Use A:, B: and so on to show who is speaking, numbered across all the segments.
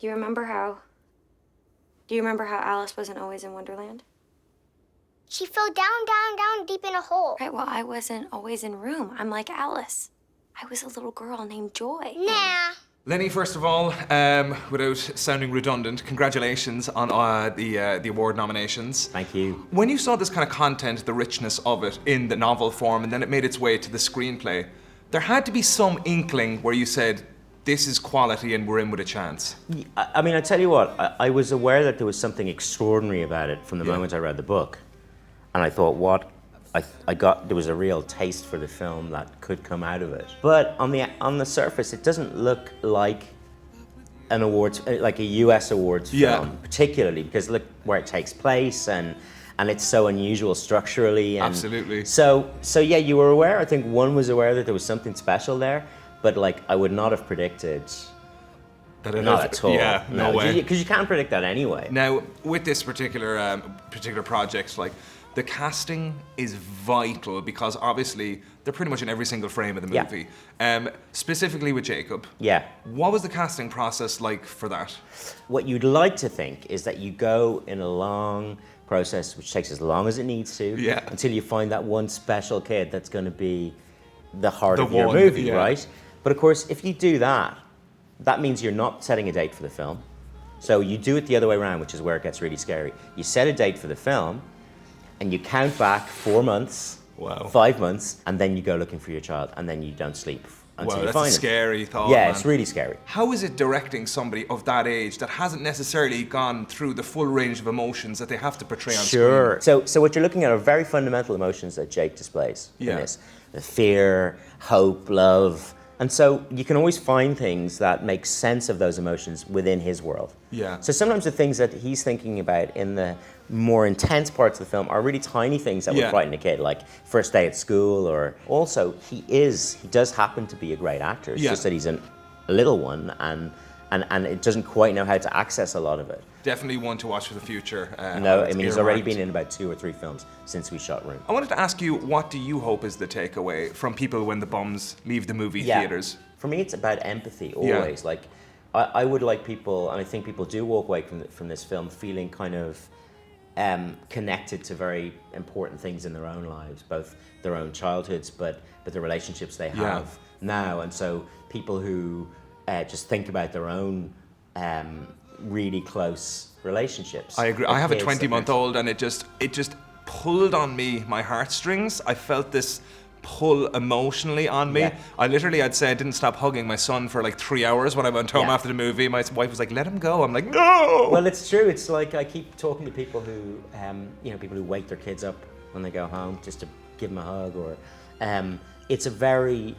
A: Do you remember how... Do you remember how Alice wasn't always in Wonderland?
B: She fell down, deep in a hole.
A: Right, well, I wasn't always in room. I'm like Alice. I was a little girl named Joy.
B: Nah.
C: Lenny, first of all, without sounding redundant, congratulations on the award nominations.
D: Thank you.
C: When you saw this kind of content, the richness of it in the novel form, and then it made its way to the screenplay, there had to be some inkling where you said, this is quality and we're in with a chance.
D: I mean, I tell you what, I was aware that there was something extraordinary about it from the moment I read the book. And I thought, there was a real taste for the film that could come out of it. But on the surface, it doesn't look like an awards, like a US awards film, particularly because look where it takes place and it's so unusual structurally. And
C: absolutely.
D: So yeah, you were aware. I think one was aware that there was something special there, but like I would not have predicted. Not at all.
C: Yeah, no way.
D: Because you can't predict that anyway.
C: Now, with this particular project, like, the casting is vital because obviously they're pretty much in every single frame of the movie. Specifically with Jacob.
D: Yeah.
C: What was the casting process like for that?
D: What you'd like to think is that you go in a long process, which takes as long as it needs to, until you find that one special kid that's going to be the heart of your movie, right? But of course, if you do that, that means you're not setting a date for the film. So you do it the other way around, which is where it gets really scary. You set a date for the film, and you count back 4 months, 5 months, and then you go looking for your child, and then you don't sleep until you find it.
C: That's a scary thought,
D: Yeah,
C: man.
D: it's really scary.
C: How is it directing somebody of that age that hasn't necessarily gone through the full range of emotions that they have to portray on screen?
D: So what you're looking at are very fundamental emotions that Jake displays in this. The fear, hope, love. And so you can always find things that make sense of those emotions within his world.
C: Yeah.
D: So sometimes the things that he's thinking about in the more intense parts of the film are really tiny things that would frighten a kid, like first day at school, or also he does happen to be a great actor. It's just that he's a little one and it doesn't quite know how to access a lot of it.
C: Definitely one to watch for the future.
D: No, I mean, he's already been in about 2 or 3 films since we shot Room.
C: I wanted to ask you, what do you hope is the takeaway from people when the bums leave the movie theaters?
D: For me, it's about empathy, always. Like, I would like people, and I think people do walk away from this film feeling kind of connected to very important things in their own lives, both their own childhoods, but the relationships they have now. And so people who just think about their own really close relationships.
C: I agree. I have a 20-month-old, and it just pulled on me, my heartstrings. I felt this pull emotionally on me. I'd say I didn't stop hugging my son for like 3 hours when I went home after the movie. My wife was like, let him go. I'm like, no!
D: Well, it's true. It's like I keep talking to people who, people who wake their kids up when they go home just to give them a hug, or it's a very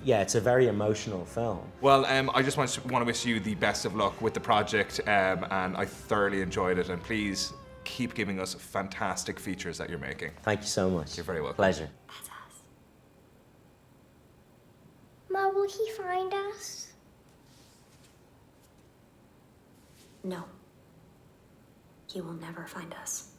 D: emotional film.
C: Well, I just want to wish you the best of luck with the project, and I thoroughly enjoyed it, and please keep giving us fantastic features that you're making.
D: Thank you so much.
C: You're very welcome.
D: Pleasure.
B: Ma, will he find us?
A: No. He will never find us.